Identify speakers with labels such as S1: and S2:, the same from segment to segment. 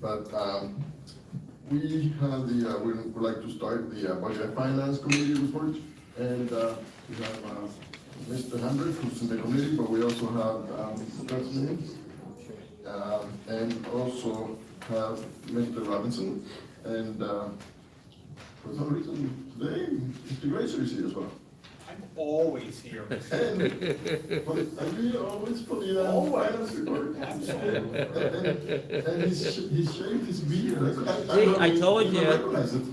S1: but we have we would like to start the Budget and Finance Committee report, and we have Mr. Hendrick, who's in the committee, but we also have Mr. President, and also have Mr. Robinson, and for some reason today, Mr. Grazer is here as well.
S2: I'm always here.
S1: And we always for the finance report. And he's shaved his beard.
S3: I told
S1: didn't
S3: you.
S1: recognize it.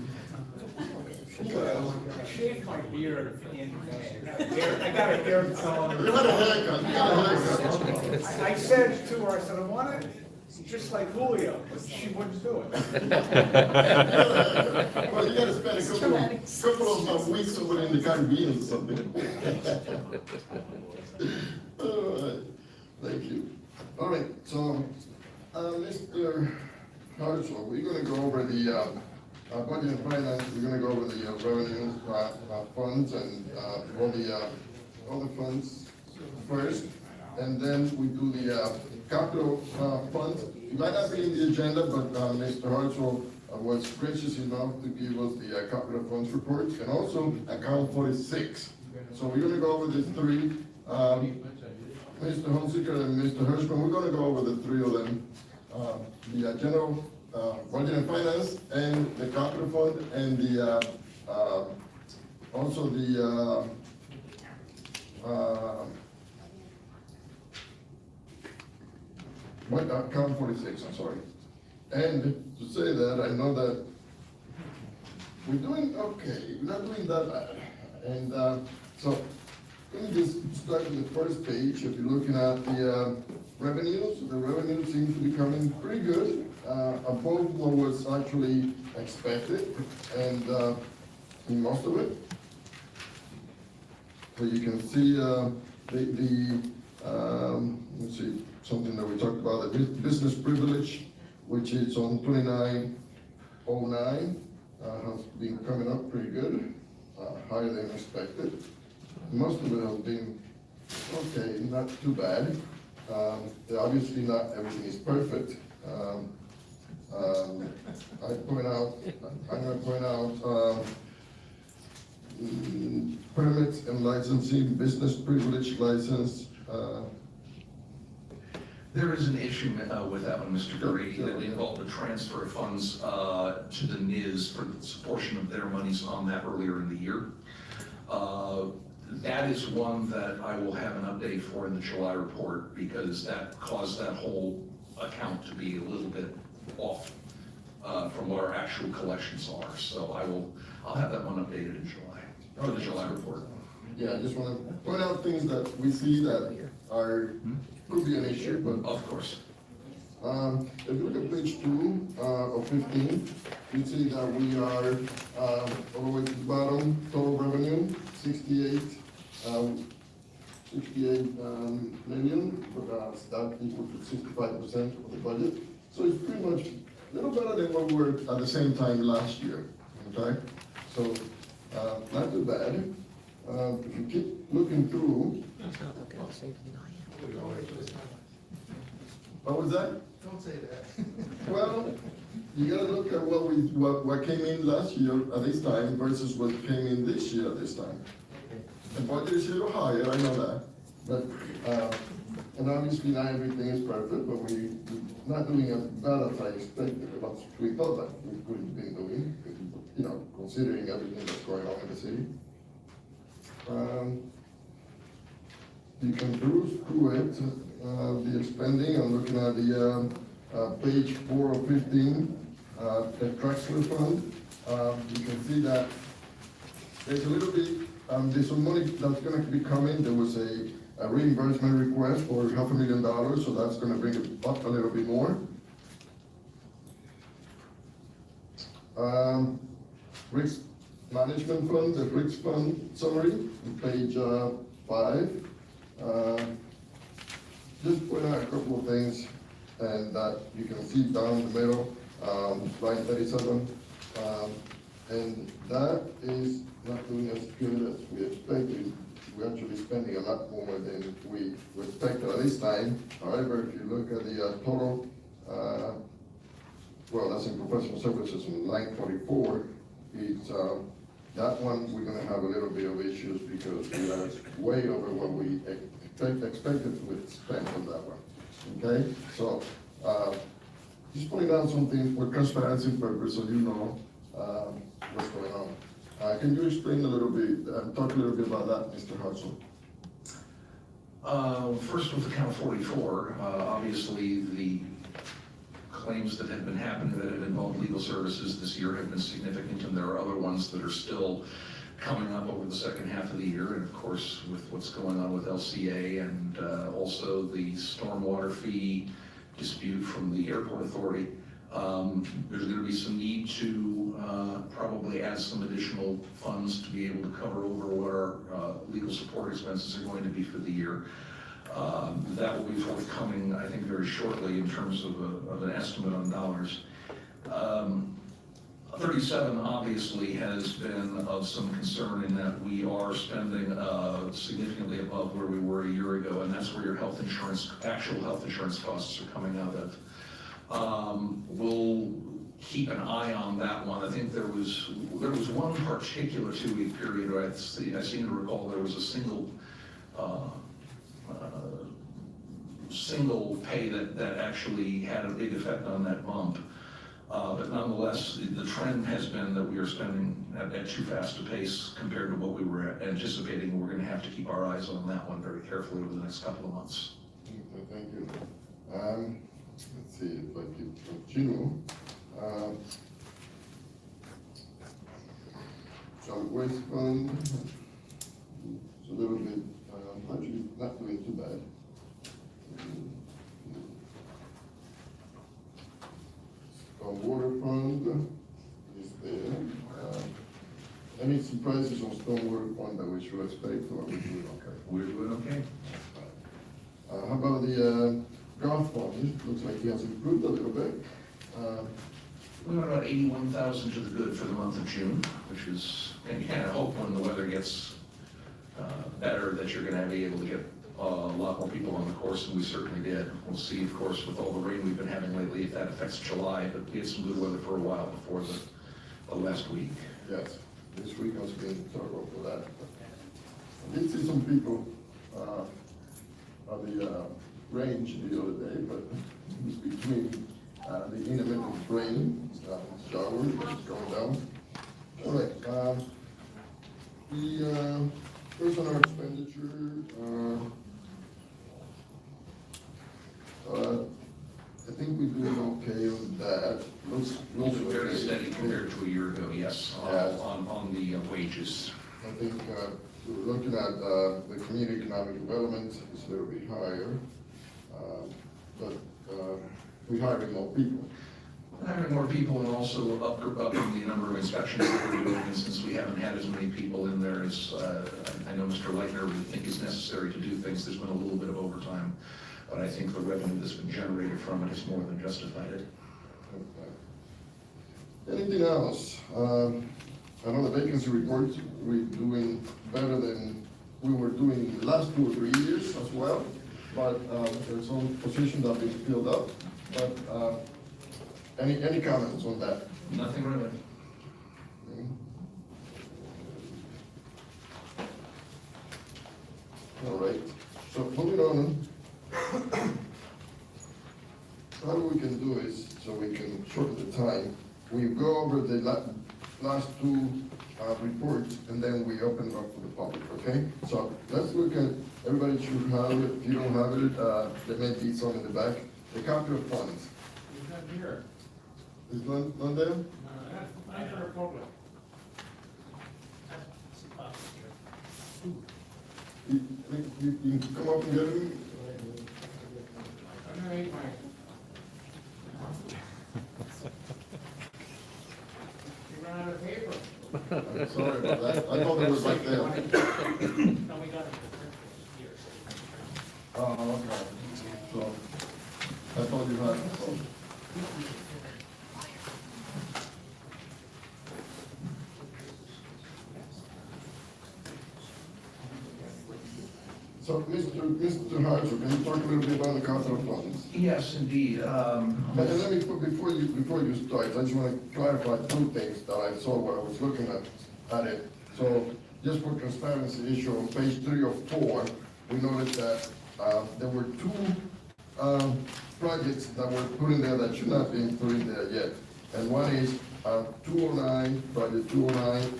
S2: I shaved my beard in I got a hair color.
S1: You had a haircut, you got a haircut.
S2: I said to her, I said, I want it just like Julio, but she wouldn't do it.
S1: Well, you gotta spend a couple of weeks over in the Caribbean or something. All right, thank you. All right, so, Mr. Hartzell, we're gonna go over the, budget and finance, we're gonna go over the revenue, funds and, all the funds first, and then we do the, capital, funds. It might not be in the agenda, but, Mr. Hartzell was gracious enough to give us the, capital funds report, and also account 46. So we're gonna go over these three, Mr. Hunziker and Mr. Hirschman, we're gonna go over the three of them. The general, budget and finance, and the capital fund, and the, also the, account 46, I'm sorry. And to say that, I know that we're doing okay, we're not doing that bad. And so, let me just start with the first page. If you're looking at the revenues, the revenues seem to be coming pretty good, above what was actually expected, and in most of it. So you can see let's see, something that we talked about, the business privilege, which is on 2909, has been coming up pretty good, higher than expected. Most of it has been okay, not too bad. Obviously not everything is perfect. I'm gonna point out, permits and licensing, business privilege license,
S4: There is an issue with that one, Mr. Grady, that involved a transfer of funds to the NIS for a portion of their monies on that earlier in the year. That is one that I will have an update for in the July report, because that caused that whole account to be a little bit off from what our actual collections are. So I'll have that one updated in July, for the July report.
S1: yeah, I just wanna point out things that we see that are, could be an issue, but
S4: Of course.
S1: if you look at page 2 of 15, you see that we are all the way to the bottom, total revenue, 68 million, but that equal to 65% of the budget. So it's pretty much a little better than what we were at the same time last year, okay? So, not too bad. If you keep looking through, what was that?
S5: Don't say that.
S1: Well, you gotta look at what came in last year at this time versus what came in this year at this time. The budget is a little higher, I know that, but, and obviously not everything is perfect, but we're not doing as bad as I expected, what we thought that we could have been doing, you know, considering everything that's going on in the city. You can peruse through it, the expending. I'm looking at the page 4 of 15, the Traxler Fund. You can see that there's a little bit, there's some money that's gonna be coming. There was a reimbursement request for $500,000, so that's gonna bring it up a little bit more. Risk Management Fund, the Risk Fund summary, on page 5. Just point out a couple of things, and that you can see down the middle, line 37, and that is not doing as good as we expected. We're actually spending a lot more than we expected at this time. However, if you look at the total well, that's in professional services in line 44. It's, that one, we're gonna have a little bit of issues because we are way over what we expected to spend on that one, okay? So, just putting out something for transparency purpose, so you know, what's going on. Can you explain a little bit, talk a little bit about that, Mr. Hudson?
S4: First with account 44, obviously the claims that have been happening that have involved legal services this year have been significant, and there are other ones that are still coming up over the second half of the year, and of course with what's going on with LCA and also the stormwater fee dispute from the airport authority. There's going to be some need to probably add some additional funds to be able to cover over what our legal support expenses are going to be for the year. That will be forthcoming, I think, very shortly in terms of an estimate on dollars. 37 obviously has been of some concern in that we are spending significantly above where we were a year ago, and that's where your health insurance, actual health insurance costs are coming out of. We'll keep an eye on that one. I think there was one particular 2-week period where I seem to recall there was a single pay that actually had a big effect on that bump. But nonetheless, the trend has been that we are spending at too fast a pace compared to what we were anticipating. We're gonna have to keep our eyes on that one very carefully over the next couple of months.
S1: Okay, thank you. Let's see if I can continue. Solid waste fund, it's a little bit, actually not doing too bad. Stormwater fund is there. Any surprises on stormwater fund that we should expect, or are we doing okay?
S4: We're doing okay.
S1: How about the golf fund? It looks like he has improved a little bit.
S4: We went about 81,000 to the good for the month of June, which is, and you kind of hope when the weather gets better that you're gonna be able to get a lot more people on the course, and we certainly did. We'll see, of course, with all the rain we've been having lately, if that affects July, but we had some good weather for a while before the last week.
S1: Yes, this week has been thorough for that. I did see some people on the range the other day, but it was between the intermittent rain, shower, it's going down. All right, the personal expenditure, I think we're doing okay on that. Looks
S4: Very
S1: okay.
S4: steady compared to a year ago, yes,
S1: Yes.
S4: on the wages.
S1: I think, we're looking at, the community economic development is a little bit higher, but, we're hiring more people.
S4: Hiring more people and also upping the number of inspections that we're doing, and since we haven't had as many people in there as, I know Mr. Leitner would think is necessary to do things, there's been a little bit of overtime, but I think the revenue that's been generated from it has more than justified it.
S1: Okay. Anything else? I know the vacancy reports, we're doing better than we were doing the last 2 or 3 years as well, but, there's some positions that have been filled up, but, any comments on that?
S4: Nothing really.
S1: All right, so moving on. How we can do is, so we can shorten the time, we go over the last 2 reports, and then we open it up to the public, okay? So let's look at, everybody should have it, if you don't have it, there may be some in the back. The copy of funds,
S2: He's not here.
S1: is none there?
S2: I for a public.
S1: You can come up and get it?
S2: I'm gonna eat my. You ran out of paper.
S1: I'm sorry about that, I thought it was right there.
S2: No, we got it. Here.
S1: Oh, okay, so, I thought you had. So, Mr. Hartshorn, can you talk a little bit about the capital funds?
S4: Yes, indeed.
S1: But let me put, before before you start, I just want to clarify two things that I saw when I was looking at it. So, just for transparency issue, on page 3 of 4, we noticed that, there were two, projects that were put in there that should not be put in there yet. And one is, 209, project 209,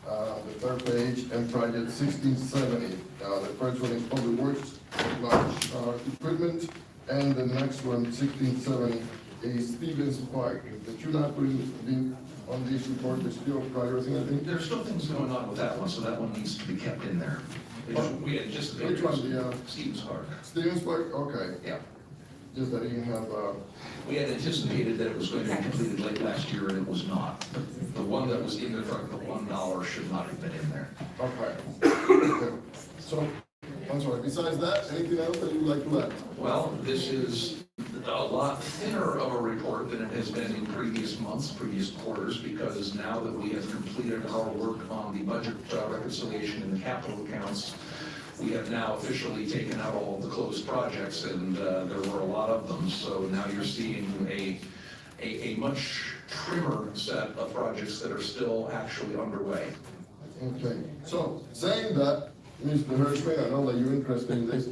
S1: the third page, and project 1670. The first one is public works, large, equipment, and the next one, 1670, is Stevens Park. That you not putting on this report, there's still progress in it?
S4: There's still things going on with that one, so that one needs to be kept in there. We had just.
S1: Which one, the,
S4: Stevens Park.
S1: Stevens Park, okay.
S4: Yeah.
S1: Just that he didn't have,
S4: We had anticipated that it was going to be completed late last year, and it was not. The one that was in the front, the $1 should not have been in there.
S1: okay. So, I'm sorry, besides that, anything else that you'd like to add?
S4: Well, this is a lot thinner of a report than it has been in previous months, previous quarters, because now that we have completed our work on the budget reconciliation and the capital accounts, we have now officially taken out all of the closed projects, and there were a lot of them, so now you're seeing a much trimmer set of projects that are still actually underway.
S1: Okay, so, saying that, Mr. Hirschman, I know that you're interested in this,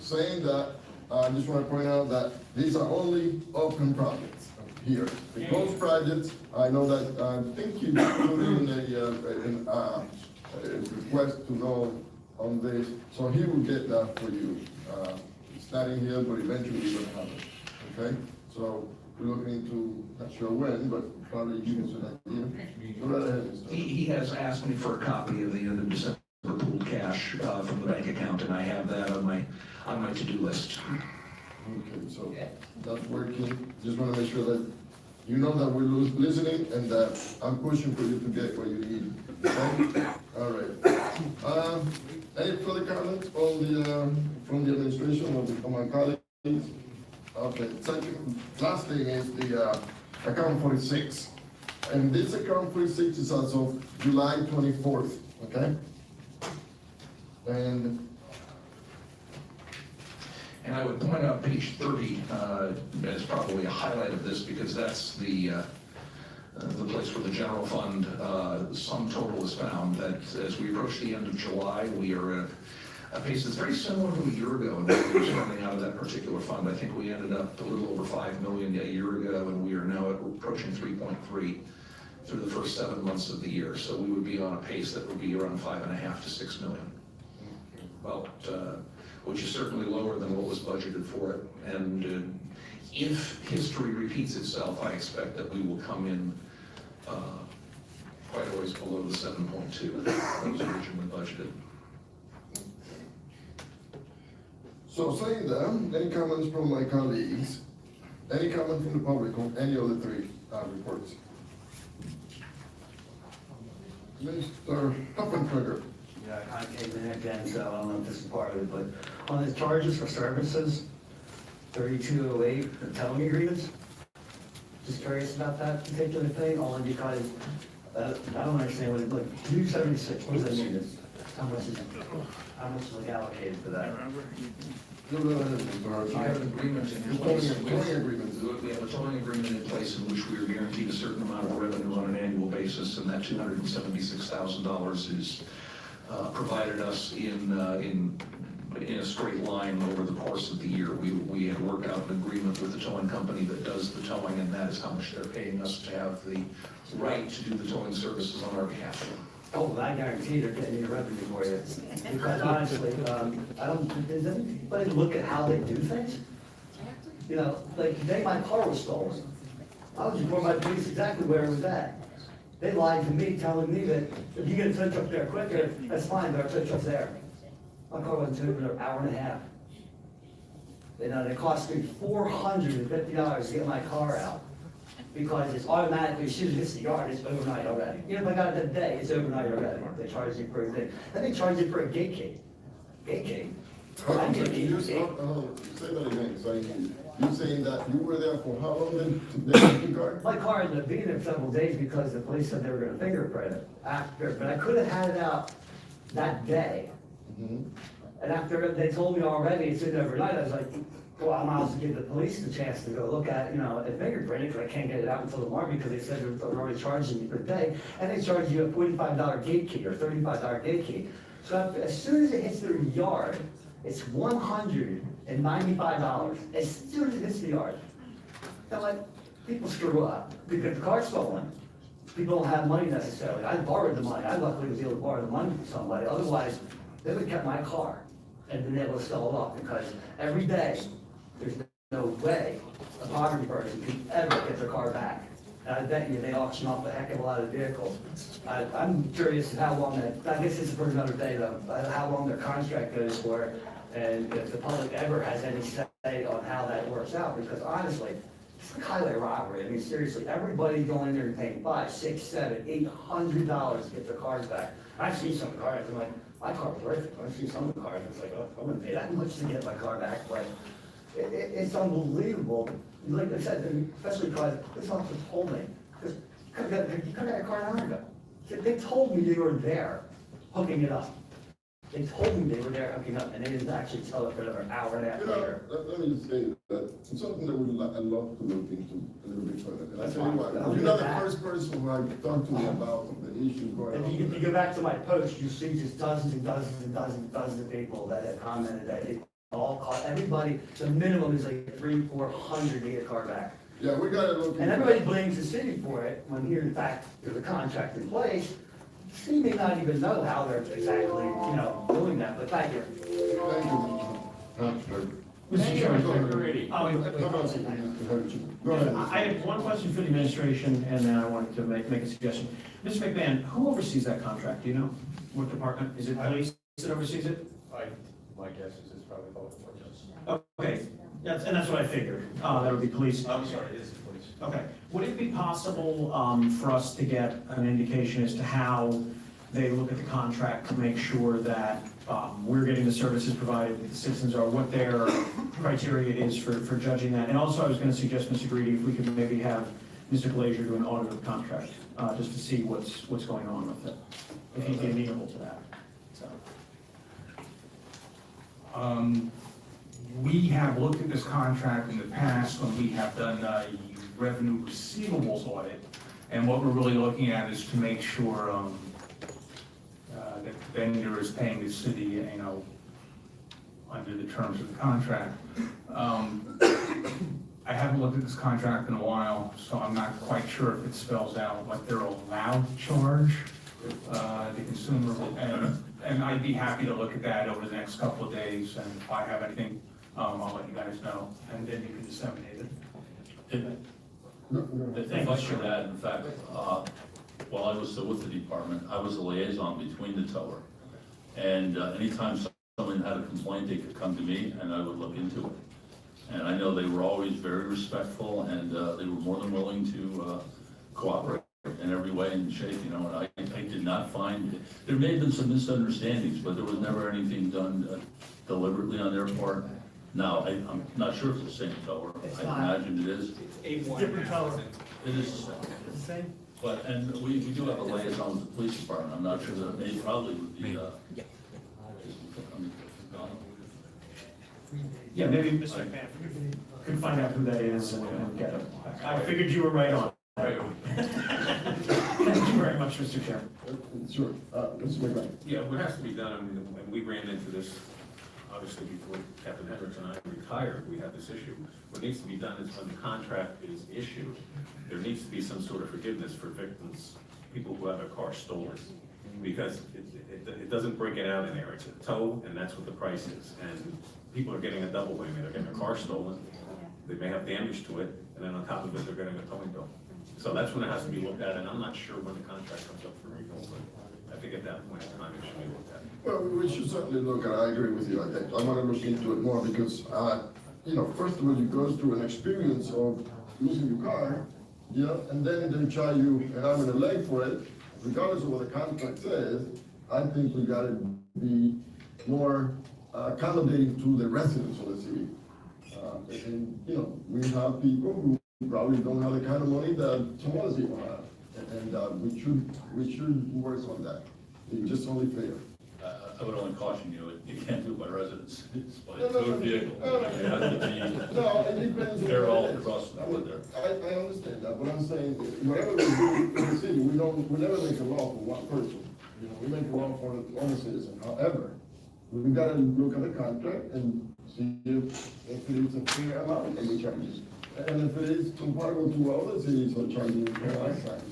S1: saying that, I just want to point out that these are only open projects here. The closed projects, I know that, I think you put in a request to know on this, so he will get that for you. It's not in here, but eventually we're gonna have it, okay? So, we're looking into, not sure when, but probably give us an idea. Go right ahead, Mr.
S4: He has asked me for a copy of the end of December pooled cash from the bank account, and I have that on my to-do list.
S1: Okay, so that's working. Just want to make sure that you know that we're listening and that I'm pushing for you to get what you need. Okay? All right. Any further comments on the, from the administration or my colleagues? Okay, second, last thing is the, account 46. And this account 46 is as of July 24th, okay? And
S4: I would point out page 30 as probably a highlight of this, because that's the place where the general fund sum total is found, that as we approach the end of July, we are at a pace that's very similar to a year ago, and we were spending out of that particular fund. I think we ended up a little over $5 million a year ago, and we are now approaching 3.3 through the first 7 months of the year. So we would be on a pace that would be around 5.5 to 6 million. Well, which is certainly lower than what was budgeted for it. And if history repeats itself, I expect that we will come in quite a ways below the 7.2 that was originally budgeted.
S1: so saying that, any comments from my colleagues? Any comment from the public on any of the three reports? Mr. Huppentrigger.
S3: Yeah, I kind of came in again, so I don't know if this is part of it, but on the charges for services, 3208, the towing agreements, just curious about that particular thing, only because I don't understand what it, like, 276, what does that mean? How much is like allocated for that?
S1: Go right ahead, Mr.
S4: We have
S1: Hirschman.
S4: an agreement in place.
S1: Towing agreement.
S4: We have a towing agreement in place in which we are guaranteed a certain amount of revenue on an annual basis, and that $276,000 is provided us in a straight line over the course of the year. We had worked out an agreement with the towing company that does the towing, and that is how much they're paying us to have the right to do the towing services on our behalf.
S3: Oh, I guarantee they're getting your revenue for you. Because honestly, I don't, does anybody look at how they do things? You know, like today my car was stolen. I was informed by police exactly where it was at. They lied to me, telling me that if you get a tow truck there quicker, that's fine, but our tow truck's there. My car wasn't towed for an hour and a half. And it cost me $450 to get my car out, because it's automatically, as soon as it hits the yard, it's overnight already. Even if I got it that day, it's overnight already. They charge you for a thing. Then they charge you for a gate key. Gate key? I
S1: I'm
S3: get
S1: sorry,
S3: a
S1: you
S3: gate
S1: say
S3: key.
S1: that again, so you're saying that you were there for how long then, to get the car?
S3: My car ended up being there several days because the police said they were gonna fingerprint it after, but I could have had it out that day.
S1: Mhm.
S3: And after they told me already it's in overnight, I was like, go out miles to give the police the chance to go look at, at fingerprinting, because I can't get it out until tomorrow because they said they're already charging you per day, and they charge you a $45 gate key or $35 gate key. So as soon as it hits their yard, it's $195 as soon as it hits the yard. Now, like, people screw up, because the car's stolen. People don't have money necessarily. I borrowed the money. I luckily was able to borrow the money from somebody. Otherwise, they would have kept my car and been able to sell it off, because every day, there's no way a poverty person can ever get their car back. And I bet you they auction off a heck of a lot of vehicles. I'm curious how long I guess it's for another day though, how long their contract goes for, and if the public ever has any say on how that works out, because honestly, it's like highway robbery. I mean, seriously, everybody going in there and paying $500, $600, $700, $800 to get their cars back. I've seen some cars, I'm like, my car was worth it. I've seen some of the cars, it's like, oh, I'm gonna pay that much to get my car back, but it's unbelievable. Like I said, especially because this officer told me, because you could have got a car an hour ago. They told me they were there hooking it up. They told me they were there hooking up, and they didn't actually tell it for another hour and a half later.
S1: Let me just say that it's something that I'd love to look into a little bit further. And I
S3: That's
S1: tell you
S3: fine.
S1: what,
S3: I'll
S1: you're
S3: do
S1: not the
S3: that.
S1: first person who I've talked to about the issues going on.
S3: If you go back to my post, you see just dozens and dozens and dozens and dozens of people that have commented that it all cost, everybody, the minimum is like $300-400 to get a car back.
S1: Yeah, we gotta look.
S3: And everybody blames the city for it, when here in fact, there's a contract in place. The city may not even know how they're exactly, doing that, but thank you.
S1: Thank you, Mr.
S5: Mr. Chairman,
S1: Go ahead.
S5: Go
S1: ahead.
S5: I have one question for the administration, and then I wanted to make a suggestion. Mr. McMahon, who oversees that contract? Do you know? What department? Is it police that oversees it?
S6: My guess is it's probably both of us.
S5: Okay, and that's what I figured. That would be police.
S6: I'm sorry, it is the police.
S5: Okay. Would it be possible for us to get an indication as to how they look at the contract to make sure that we're getting the services provided that the citizens are, what their criteria is for judging that? And also, I was going to suggest, Mr. Greedy, if we could maybe have Mr. Glazier do an audit of the contract, just to see what's going on with it, if he'd be amenable to that. So.
S7: We have looked at this contract in the past when we have done a revenue receivables audit. And what we're really looking at is to make sure that the vendor is paying the city, under the terms of the contract. I haven't looked at this contract in a while, so I'm not quite sure if it spells out what they're allowed to charge the consumer. And I'd be happy to look at that over the next couple of days, and if I have anything, I'll let you guys know, and then you can disseminate it.
S8: If I should add, in fact, while I was still with the department, I was a liaison between the tower. And anytime someone had a complaint, they could come to me and I would look into it. And I know they were always very respectful, and they were more than willing to cooperate in every way and shape, and I did not find, there may have been some misunderstandings, but there was never anything done deliberately on their part. Now, I'm not sure if it's the same tower. I imagine it is.
S3: Different color.
S8: It is the same. But, and we do have a liaison with the police department. I'm not sure that it may probably would be,
S5: Yeah, maybe Mr. McMahon could find out who that is and get it. I figured you were right on. Thank you very much, Mr. Chairman.
S1: Sure, Mr. McMahon.
S6: Yeah, what has to be done, and we ran into this, obviously, before Captain Hendricks and I retired, we had this issue. What needs to be done is when the contract is issued, there needs to be some sort of forgiveness for victims, people who have their car stolen. Because it doesn't break it out in there, it's a tow, and that's what the price is. And people are getting a double whammy, they're getting their car stolen, they may have damage to it, and then on top of it, they're getting a towing bill. So that's when it has to be looked at, and I'm not sure when the contract comes up for renewal, but I think at that point in time, it should be looked at.
S1: Well, we should certainly look at it. I agree with you. I want to look into it more because, first of all, you go through an experience of losing your car, and then they charge you an arm and a leg for it, regardless of what the contract says. I think we got to be more accommodating to the residents of the city. We have people who probably don't have the kind of money that some other people have, and we should work on that. It's just only fair.
S8: a I would only caution you, you can't do it by residence, it's by
S1: No, no, no,
S8: motor vehicle.
S1: no.
S8: It has to
S1: No, it depends.
S8: be,
S1: on
S8: they're
S1: what
S8: all
S1: it is.
S8: across the
S1: I
S8: board
S1: mean,
S8: there.
S1: I understand that, but I'm saying, whatever we do in the city, we never make a law for one person. You know, we make a law for the only citizen. However, we gotta look at the contract and see if it is a fair amount that we charge. And if it is comparable to other cities who are charging fair excise.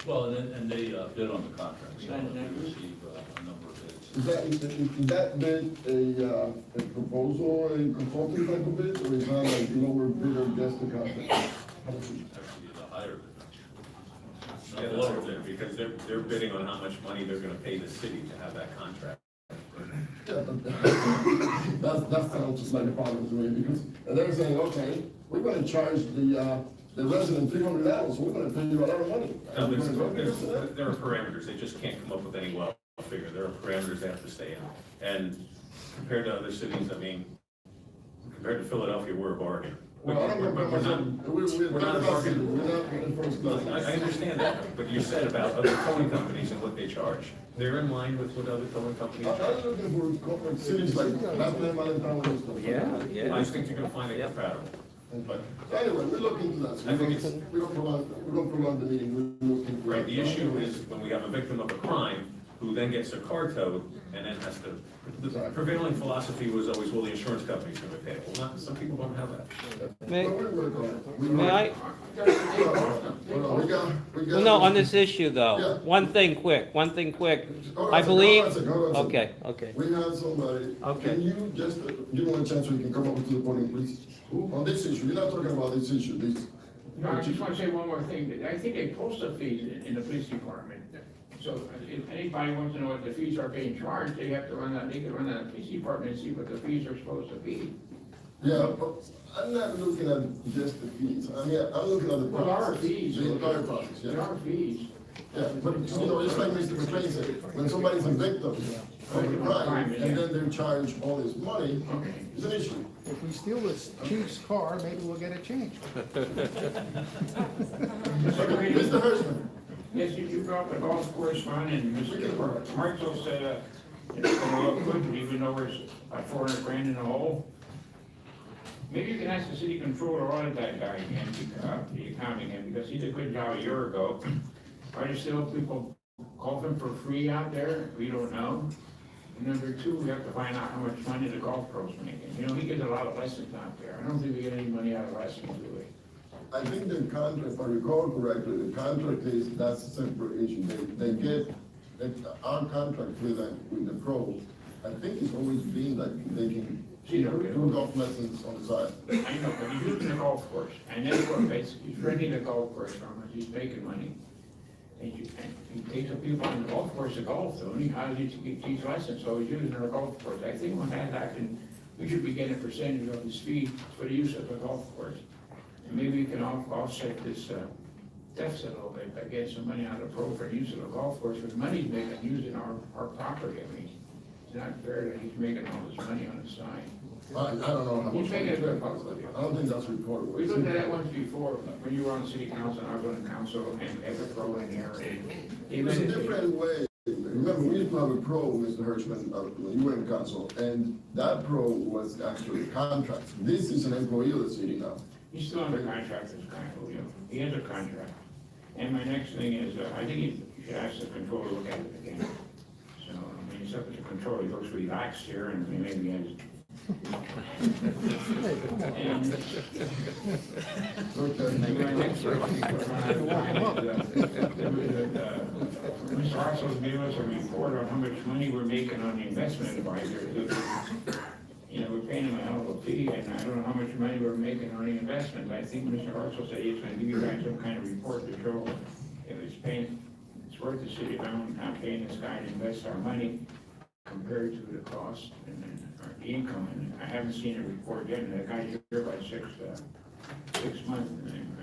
S8: Well, and they bid on the contract, so they receive a number of bids.
S1: Is that bid a proposal, a consulting type of bid, or is that like lower bid or just the contract?
S8: Actually, the higher bid.
S6: Yeah, that's what they're, because they're bidding on how much money they're gonna pay the city to have that contract.
S1: Yeah, but that sounds just like a problem to me, because they're saying, okay, we're gonna charge the resident $300, so we're gonna pay you a lot of money.
S6: No,
S1: We're gonna go because of that.
S6: there are parameters, they just can't come up with any well figure, there are parameters they have to stay in. And compared to other cities, I mean, compared to Philadelphia, we're a bargain.
S1: Well, I don't know,
S6: We're not-
S1: we're
S6: we're not
S1: not
S6: a bargain.
S1: we're not in first class.
S6: I understand that, but you said about other towing companies and what they charge. They're in line with what other towing companies
S1: I'm
S6: charge.
S1: looking for corporate cities like Bethlehem, Allentown, and stuff.
S6: I think you're gonna find it compatible. But,
S1: So anyway, we look into that. So
S6: I think
S1: we don't prolong the meeting, we look into that.
S6: right, the issue is when we have a victim of a crime, who then gets their car towed, and then has to, the prevailing philosophy was always, well, the insurance company's gonna pay it. Well, not, some people don't have that.
S9: May,
S1: But we work on it. We
S9: may
S1: work-
S9: I?
S1: Hold on, we got.
S9: Well, no, on this issue
S1: Yeah.
S9: though, one thing quick.
S1: Hold on
S9: I
S1: a second, hold
S9: believe,
S1: on a second, hold on a second.
S9: okay, okay.
S1: We have somebody,
S9: Okay.
S1: can you just, give me a chance so you can come up to the podium, please? On this issue, you're not talking about this issue, this.
S10: No, I just want to say one more thing. I think they post the fees in the police department. So if anybody wants to know what the fees are being charged, they have to run that, they can run that police department and see what the fees are supposed to be.
S1: Yeah, but I'm not looking at just the fees, I mean, I'm looking at the
S10: Well, there are
S1: process,
S10: fees.
S1: the entire process,
S10: There
S1: yeah.
S10: are fees.
S1: Yeah, but, you know, just like Mr. McLean said, when somebody's a victim of a crime, and then they're charged all this money, it's an issue.
S11: If we steal this chief's car, maybe we'll get it changed.
S1: Mr. Hirschman,
S10: Yes, you brought up the golf course fund and Mr. Marshall said, it's gonna look good, even though there's about 400 grand in the hole. Maybe you can ask the city controller or audit that guy again, the accounting again, because he did a good job a year ago. Are there still people golfing for free out there? We don't know. And number two, we have to find out how much money the golf pro's making. You know, he gets a lot of lessons out there. I don't think we get any money out of lessons, do we?
S1: I think the contract, if I recall correctly, the contract is, that's a separate issue. They get, our contract with the pro, I think it's always been like they can do golf lessons on the side.
S10: I know, but he's using the golf course, and that's what basically, he's renting the golf course from us, he's making money. And he takes the people on the golf course to golf, though, and he hires these lessons, so he's using our golf course. I think when that happens, we should be getting a percentage of his fee for the use of the golf course. And maybe we can offset this deficit a little bit by getting some money out of the pro for use of the golf course, because money's making using our property. I mean, it's not fair that he's making all this money on the side.
S1: I don't know how much.
S10: He's making a good buck with it.
S1: I don't think that's reported.
S10: We looked at that once before, when you were on city council, and I was on the council, and every pro in there, and
S1: It was a different way. Remember, we used to have a pro, Mr. Hirschman, when you were in council, and that pro was actually a contract. This is an employee of the city now.
S10: he's still under contract, this guy, Julio. He has a contract. And my next thing is, I think you should ask the controller to look at it again. So, I mean, except for the controller, he looks relaxed here, and maybe he has. And
S1: Okay.
S10: my next Mr. Arcel's gave us a report on how much money we're making on the investment advisor. You know, we're paying him a hell of a fee, and I don't know how much money we're making on the investment. I think Mr. Arcel said he's gonna give you guys some kind of report to show if it's paying, it's worth the city amount, not paying this guy to invest our money compared to the cost and then the income. And I haven't seen a report yet, and the guy's here by 6 months, and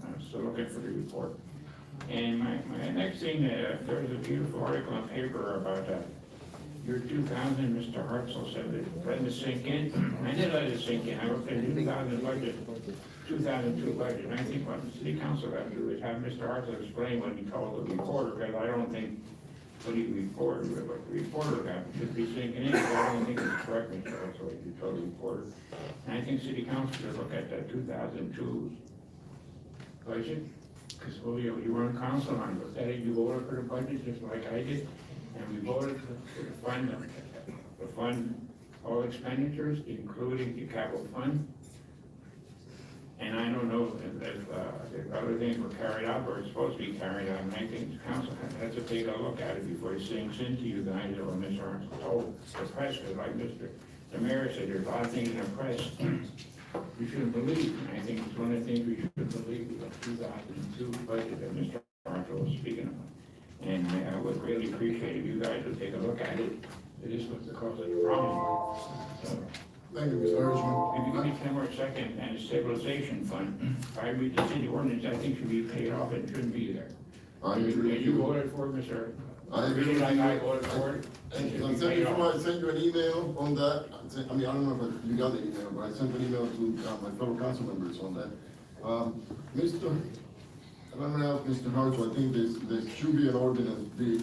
S10: I'm still looking for the report. And my next thing, there was a beautiful article on paper about year 2000, Mr. Hartzell said that, let it sink in. I did let it sink in. I looked at the 2000 budget, 2002 budget, and I think what the city council got to do is have Mr. Hartzell explain what he told the reporter, because I don't think what he reported, what the reporter got, should be sinking in, I don't think it's correct, Mr. Russell, what you told the reporter. And I think city council should look at that 2002 budget, because Julio, you were on council on it, that you voted for the budget just like I did, and we voted to fund all expenditures, including the capital fund. And I don't know if other things were carried out or supposed to be carried out, and I think the council has to take a look at it before it sinks into you guys, or Mr. Arnold told the press, because like the mayor said, there's a lot of things in the press we shouldn't believe, and I think it's one of the things we shouldn't believe, the 2002 budget that Mr. Arnold was speaking of. And I would really appreciate if you guys would take a look at it. It is what's the cause of the problem. So,
S1: Thank you, Mr. Hirschman.
S10: if you give me 10 more seconds, and a stabilization fund, if I read the city ordinance, I think should be paid off and shouldn't be there.
S1: I agree with
S10: You
S1: you.
S10: voted for it, Mr.
S1: I agree
S10: Really
S1: with
S10: like
S1: you.
S10: I voted for it?
S1: And
S10: It should
S1: I
S10: be
S1: sent
S10: paid
S1: before
S10: off.
S1: I sent you an email on that, I mean, I don't know if you got the email, but I sent an email to my fellow council members on that. I'm gonna ask Mr. Hartzell, I think there should be an ordinance be,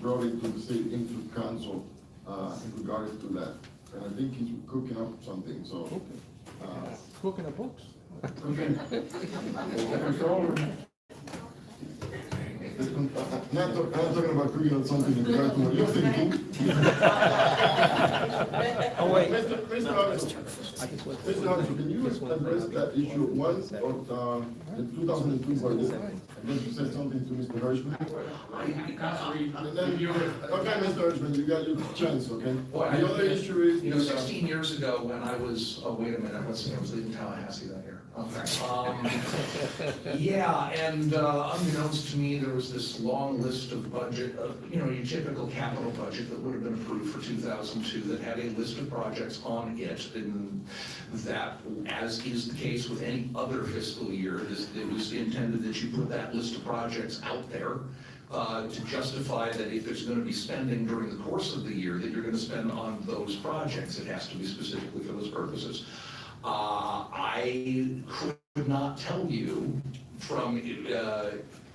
S1: brought into the city, into council, in regards to that. And I think he's cooking up something, so.
S11: Cooking the books.
S10: Control.
S1: Not talking about cooking up something in regards to what you're thinking.
S9: Oh, wait.
S1: Mr. Hartzell, can you address that issue once of, the 2002 budget? And then you said something to Mr. Hirschman? And then, okay, Mr. Hirschman, you got your chance, okay?
S4: Well,
S1: The other issue is.
S4: You know, 16 years ago, when I was, oh, wait a minute, let's see, I was leaving Tallahassee that year. Yeah, and unbeknownst to me, there was this long list of budget, you know, your typical capital budget that would have been approved for 2002 that had a list of projects on it, and that, as is the case with any other fiscal year, it was intended that you put that list of projects out there to justify that if there's going to be spending during the course of the year, that you're going to spend on those projects. It has to be specifically for those purposes. I could not tell you from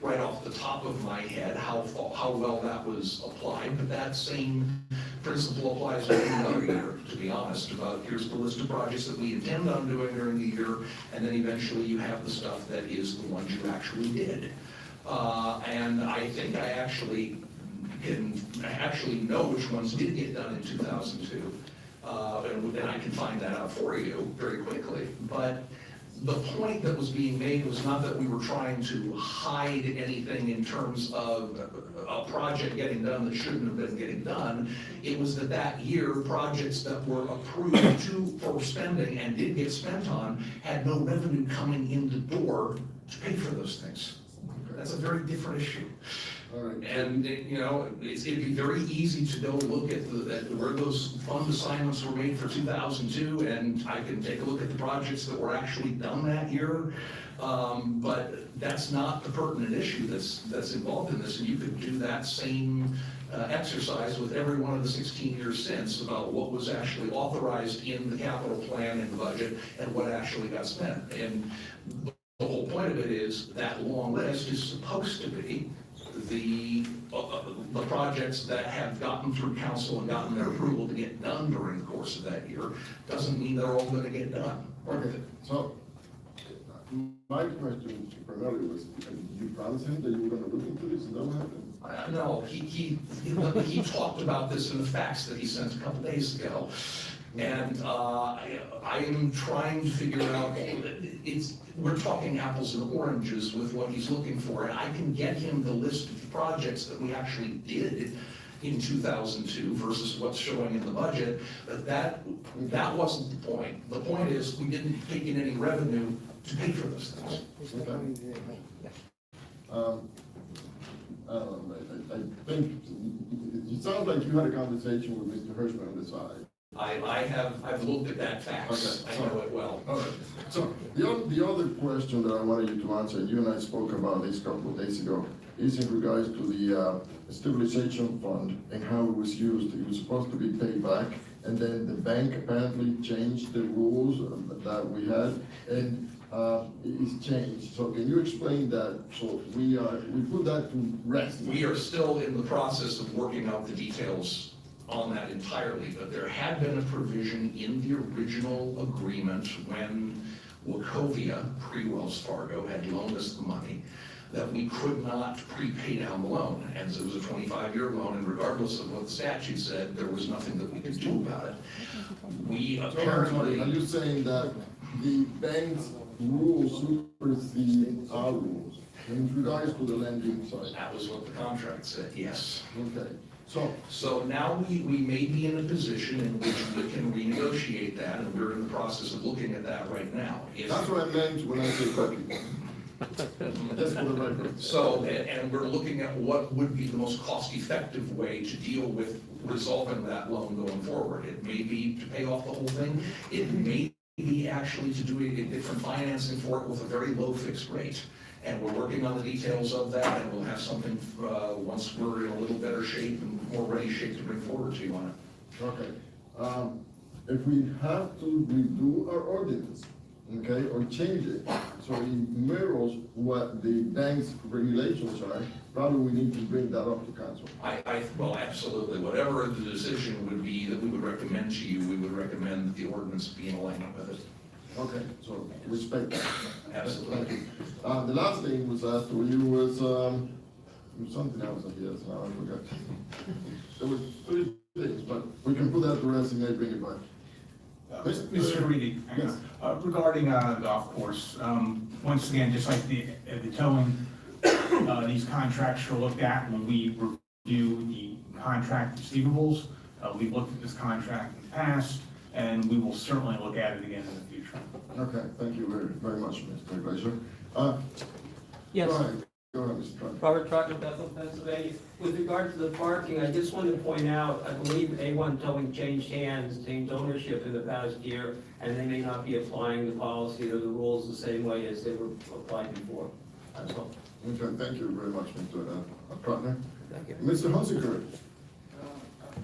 S4: right off the top of my head how well that was applied, but that same principle applies to any other year, to be honest, about here's the list of projects that we intend on doing during the year, and then eventually you have the stuff that is the ones you actually did. And I think I actually know which ones did get done in 2002. And I can find that out for you very quickly. But the point that was being made was not that we were trying to hide anything in terms of a project getting done that shouldn't have been getting done. It was that year, projects that were approved for spending and did get spent on had no revenue coming in the door to pay for those things. That's a very different issue.
S1: All right.
S4: And, you know, it'd be very easy to go look at where those fund assignments were made for 2002, and I can take a look at the projects that were actually done that year. But that's not the pertinent issue that's involved in this, and you could do that same exercise with every one of the 16 years since about what was actually authorized in the capital plan and the budget and what actually got spent. And the whole point of it is that long list is supposed to be the projects that have gotten through council and gotten their approval to get done during the course of that year. Doesn't mean they're all going to get done.
S1: Okay, so my question primarily was, you promised him that you were gonna look into this, is that what happened?
S4: No, he talked about this in the fax that he sent a couple days ago. And I am trying to figure out, we're talking apples and oranges with what he's looking for. And I can get him the list of the projects that we actually did in 2002 versus what's showing in the budget. But that wasn't the point. The point is we didn't take in any revenue to pay for those things.
S1: I think, it sounds like you had a conversation with Mr. Hirschman on the side.
S4: I've looked at that fax.
S1: Okay.
S4: I know it well.
S1: All right. So the other question that I wanted you to answer, and you and I spoke about this a couple of days ago, is in regards to the stabilization fund and how it was used. It was supposed to be paid back, and then the bank apparently changed the rules that we had. And is changed. So can you explain that? So we put that to rest.
S4: We are still in the process of working out the details on that entirely, but there had been a provision in the original agreement when Wachovia, pre-Wells Fargo, had loaned us the money, that we could not prepay down the loan. And it was a 25-year loan, and regardless of what the statute said, there was nothing that we could do about it. We
S1: Are
S4: apparently,
S1: you saying that the bank's rules supersede our rules in regards to the lending side?
S4: that was what the contract said, yes.
S1: Okay,
S4: So now we may be in a position in which we can renegotiate that, and we're in the process of looking at that right now. If-
S1: that's what I meant when I said cookie. Just for the record.
S4: So, and we're looking at what would be the most cost-effective way to deal with resolving that loan going forward. It may be to pay off the whole thing, it may be actually to do a different financing for it with a very low fixed rate. And we're working on the details of that, and we'll have something, once we're in a little better shape and more ready shape to bring forward to you on it.
S1: Okay, if we have to redo our ordinance, okay, or change it, so it mirrors what the bank's regulations are, probably we need to bring that up to council.
S4: Well, absolutely, whatever the decision would be that we would recommend to you, we would recommend that the ordinance be in alignment with it.
S1: Okay, so respect that.
S4: Absolutely.
S1: Thank you. The last thing was asked to you was something else, I guess, now I forgot. There were three things, but we can put that to rest and maybe bring it back.
S7: Mr. Reedy,
S1: Yes.
S7: regarding the golf course, once again, just like the towing, these contracts are looked at when we review the contract receivables. We've looked at this contract in the past, and we will certainly look at it again in the future.
S1: Okay, thank you very much, Mr. Glazer.
S9: Yes.
S1: Go ahead, Mr. Trump.
S9: Robert Trotter, Bethel, Pennsylvania. With regard to the parking, I just wanted to point out, I believe A1 Towing changed hands, changed ownership in the past year, and they may not be applying the policy or the rules the same way as they were applied before. That's all.
S1: Okay, thank you very much, Mr. Trotner.
S9: Thank you.
S1: Mr. Hunziker.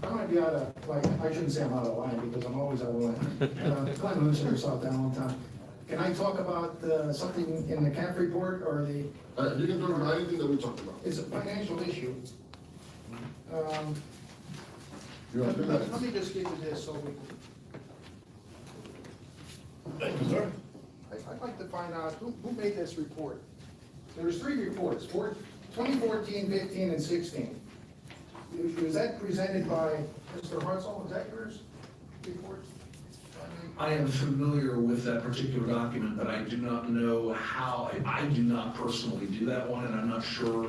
S11: I might be out of, like, I shouldn't say I'm out of line because I'm always out of line. Glenn Lucier, South Downtown. Can I talk about something in the CAF report or the,
S1: You can talk about anything that we talked about.
S11: it's a financial issue.
S1: You have 2 minutes.
S11: Let me just give you this so we.
S1: Thank you, sir.
S11: I'd like to find out who made this report. There's 3 reports, 2014, 15, and 16. Was that presented by Mr. Hartzell? Was that yours report?
S4: I am familiar with that particular document, but I do not know how, I do not personally do that one, and I'm not sure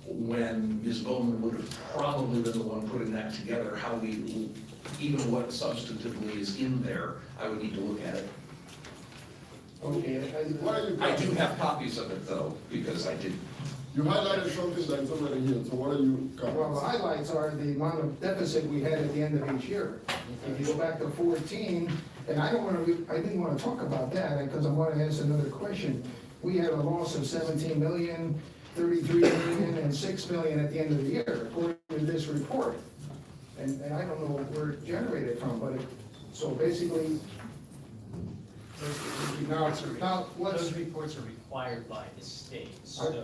S4: when Ms. Bowman would have probably been the one putting that together, how we, even what substantively is in there, I would need to look at it.
S11: Okay.
S1: What are you?
S4: I do have copies of it though, because I did.
S1: You highlighted something that's already here, so what are you?
S11: Well, the highlights are the amount of deficit we had at the end of each year. If you go back to 14, and I didn't want to talk about that, because I want to ask another question. We had a loss of 17 million, 33 million, and 6 million at the end of the year, according to this report. And I don't know where it generated from, but so basically, now
S12: Those reports are required by the state, so at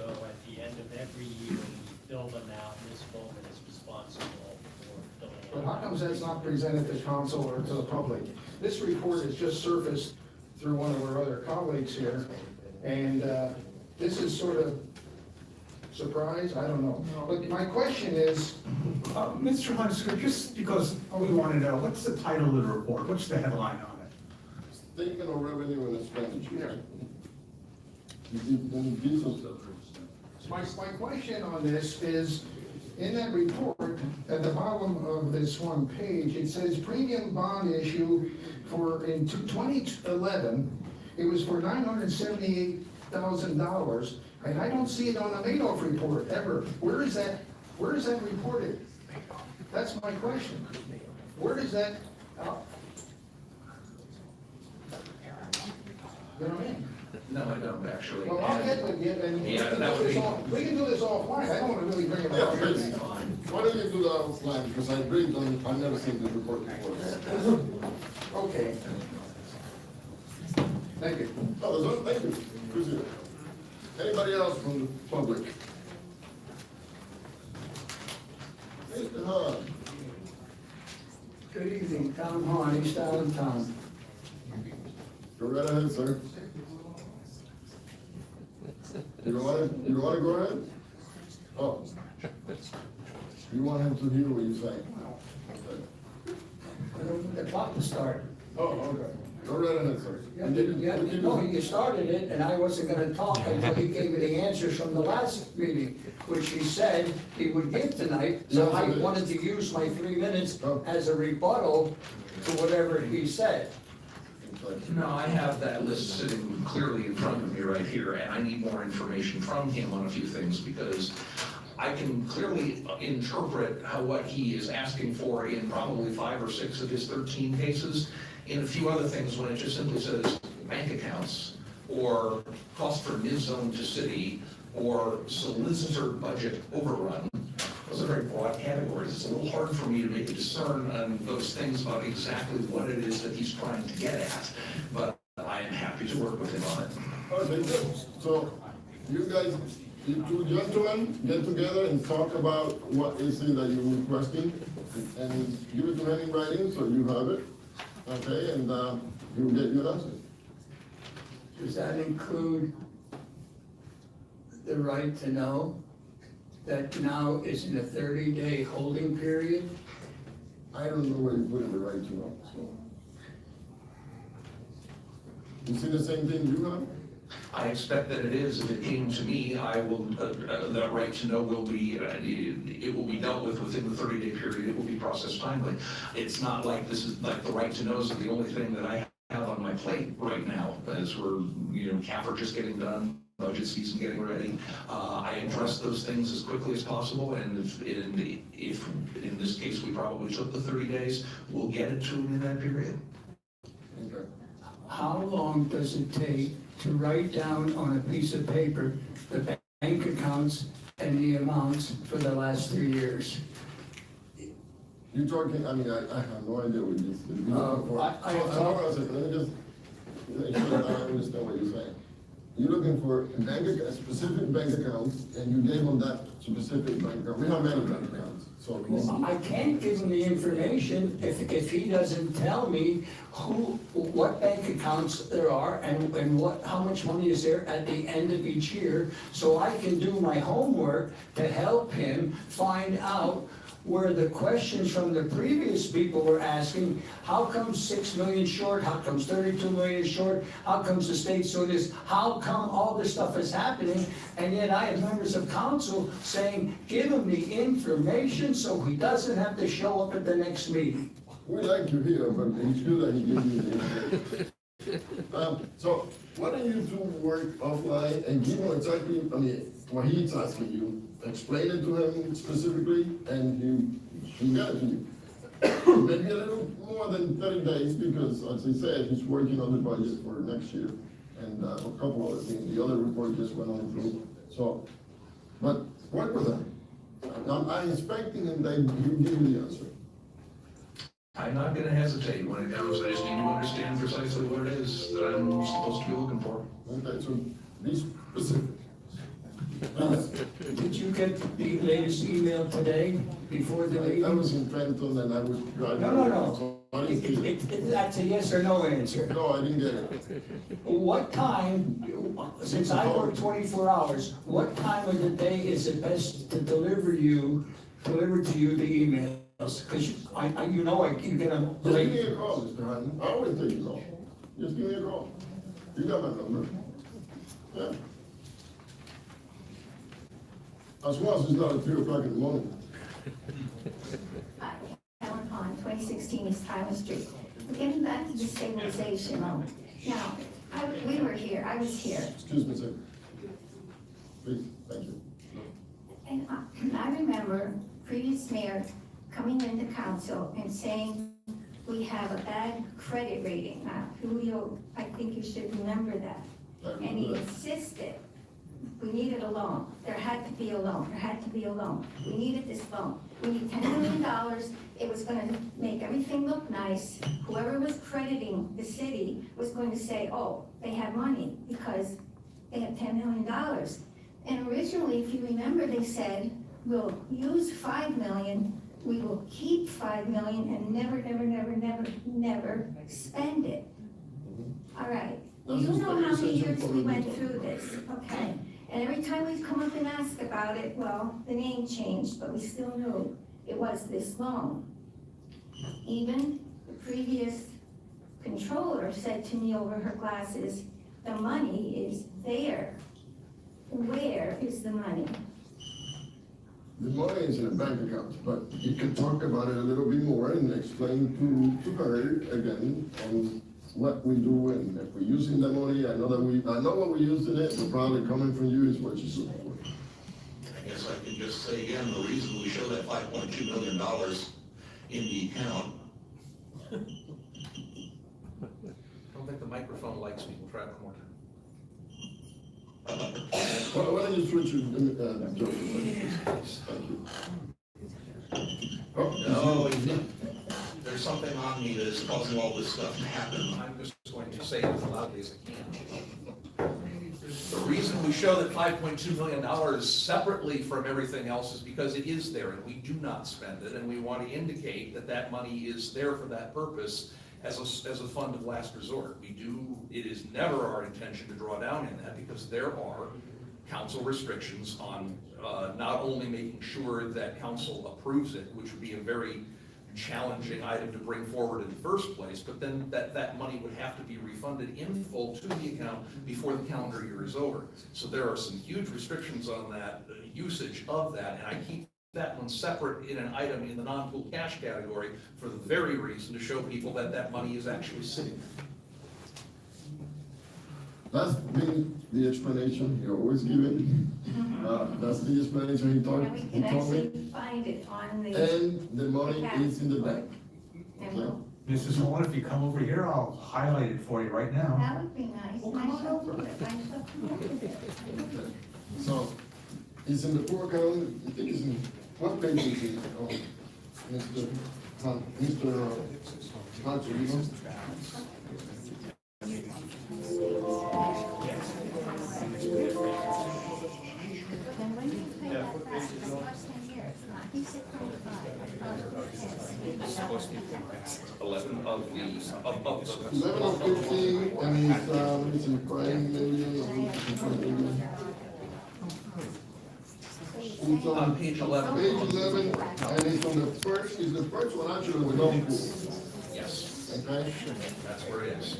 S12: the end of every year, we fill them out, Ms. Bowman is responsible for filling out.
S11: but how comes that's not presented to council or to the public? This report is just surfaced through one of our other colleagues here, and this is sort of surprise, I don't know. But my question is,
S7: Mr. Hunziker, just because we want to know, what's the title of the report? What's the headline on it?
S1: Statement of revenue and expenditure.
S11: my question on this is, in that report, at the bottom of this one page, it says premium bond issue for, in 2011, it was for $978,000, and I don't see it on the Madoff report ever. Where is that reported? That's my question. Where is that? You know what I mean?
S4: No, I don't actually.
S11: Well, I'll get with you, and we
S4: Yeah,
S11: can
S4: that
S11: do
S4: would
S11: this
S4: be-
S11: we can do this offline. I don't want to really bring it
S1: Yeah,
S11: up.
S1: please. Why don't you do that offline, because I really don't, I've never seen this report before.
S11: Okay. Thank you.
S1: Oh, that's all, thank you. Appreciate it. Anybody else from the public? Mr. Hahn.
S3: Good evening, Tom Hahn, East Island Town.
S1: Go right ahead, sir. You don't wanna go ahead? Oh. You want him to hear what you're saying?
S3: The clock was started.
S1: Oh, okay. Go right ahead, sir.
S3: No, you started it, and I wasn't gonna talk until he gave me the answers from the last meeting, which he said he would give tonight. So I wanted to use my 3 minutes as a rebuttal to whatever he said.
S4: No, I have that list sitting clearly in front of me right here, and I need more information from him on a few things, because I can clearly interpret what he is asking for in probably 5 or 6 of his 13 cases. In a few other things, when it just simply says bank accounts, or cost for mid-zone to city, or solicitor budget overrun, those are very broad categories. It's a little hard for me to make a discern on those things about exactly what it is that he's trying to get at, but I am happy to work with him on it.
S1: Okay, good. So, you guys, you two gentlemen, get together and talk about what is it that you're requesting, and give it to him in writing, so you have it, okay, and, he'll get you an answer.
S3: Does that include the right to know that now is in a 30-day holding period?
S1: I don't know where you put in the right to know, so. You see the same thing you have?
S4: I expect that it is. If it came to me, I will, the right to know will be, it will be dealt with within the 30-day period. It will be processed timely. It's not like this is, like the right to know is the only thing that I have on my plate right now, as we're, CAFR just getting done, budget season getting ready. I address those things as quickly as possible, and if in this case, we probably took the 30 days, we'll get it to them in that period.
S1: Okay.
S3: How long does it take to write down on a piece of paper the bank accounts and the amounts for the last 3 years?
S1: You're talking, I mean, I have no idea what you said.
S3: Hold on
S1: a second, let me just make sure that I understand what you're saying. You're looking for a specific bank account, and you gave them that specific bank account. We have many bank accounts, so.
S3: I can't give him the information if he doesn't tell me what bank accounts there are and how much money is there at the end of each year, so I can do my homework to help him find out where the questions from the previous people were asking, how comes 6 million short, how comes 32 million short, how comes the state so this, how come all this stuff is happening, and yet I have members of council saying, give him the information so he doesn't have to show up at the next meeting.
S1: We like you here, but it's good that he gives you the information. So, why don't you two work offline and give him exactly, what he's asking you, explain it to him specifically, and he'll get it to you. Maybe a little more than 30 days, because as I said, he's working on the budget for next year, and a couple other things, the other report just went on through, so, but work with him. I'm expecting him that he'll give you the answer.
S4: I'm not gonna hesitate when it comes, I just need to understand precisely what it is that I'm supposed to be looking for.
S1: Okay, so be specific.
S3: Did you get the latest email today before the meeting?
S1: I was in Trenton and I was driving.
S3: No.
S1: So I didn't get it.
S3: That's a yes or no answer.
S1: No, I didn't get it.
S3: What time, since I work 24 hours, what time of the day is it best to deliver to you the emails? Because you're gonna.
S1: Just give me a call, Mr. Hannon. I always take your call. Just give me a call. You got my number. Yeah. As long as it's not at 3 o'clock in the morning.
S13: Hi, Ellen Pond, 2016 East Highland Street. Getting back to the stabilization loan. Now, we were here, I was here.
S1: Excuse me a second. Please, thank you.
S13: And I remember previous mayor coming into council and saying, we have a bad credit rating. Now, Julio, I think you should remember that. And he insisted, we needed a loan. There had to be a loan. There had to be a loan. We needed this loan. We need $10 million. It was going to make everything look nice. Whoever was crediting the city was going to say, oh, they have money because they have $10 million. And originally, if you remember, they said, we'll use 5 million, we will keep 5 million and never, never, never, never, never spend it. All right, well, you know how many years we went through this, okay? And every time we come up and ask about it, well, the name changed, but we still knew it was this loan. Even the previous controller said to me over her glasses, the money is there. Where is the money?
S1: The money is in a bank account, but you can talk about it a little bit more and explain to her again on what we do and if we're using the money. I know what we're using it, but probably coming from you is what you're looking for.
S4: I guess I can just say again, the reason we show that $5.2 million in the account.
S14: I don't think the microphone likes me, we'll try it one more time.
S1: Why don't you switch your, Joe, thank you.
S4: No, there's something on me that is causing all this stuff to happen.
S14: I'm just going to say it as loudly as I can.
S4: The reason we show that $5.2 million separately from everything else is because it is there and we do not spend it, and we want to indicate that that money is there for that purpose as a fund of last resort. It is never our intention to draw down in that because there are council restrictions on not only making sure that council approves it, which would be a very challenging item to bring forward in the first place, but then that money would have to be refunded in full to the account before the calendar year is over. So there are some huge restrictions on that usage of that, and I keep that one separate in an item in the non-pool cash category for the very reason to show people that that money is actually sitting there.
S1: That's been the explanation you're always giving. That's the explanation he told
S13: And we can
S1: me.
S13: actually find it on the.
S1: And the money is in the bank.
S13: And we'll-
S2: Mrs. Horn, if you come over here, I'll highlight it for you right now.
S13: That would be nice. Nice over it. Nice over it.
S1: So, it's in the pool account, I think it's in, what page is it? Oh, Mr. Hanson, you know?
S13: And when you pay that back, it's less than years, not, he said 25.
S4: It's supposed to be 11 of the,
S1: 11 of 15, and it's in 5 million, or 5 million. It's
S4: on page 11.
S1: Page 11, and it's on the first one actually with no pool,
S4: Yes,
S1: okay?
S4: that's where it is.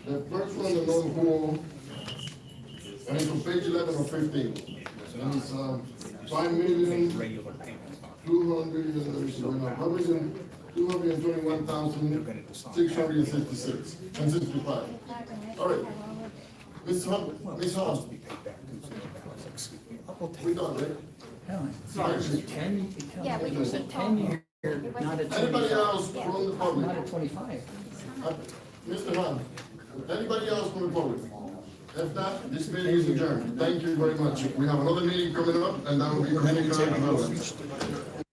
S1: The first one, the non-pool, and it's on page 11 of 15. And it's, 221,666 and 65. All right. Ms. Hall. We done, right?
S13: Yeah, we can keep talking.
S1: Anybody else from the public?
S3: Not at 25.
S1: Mr. Hahn, anybody else from the public? If not, this meeting is adjourned. Thank you very much. We have another meeting coming up, and that will be communicated.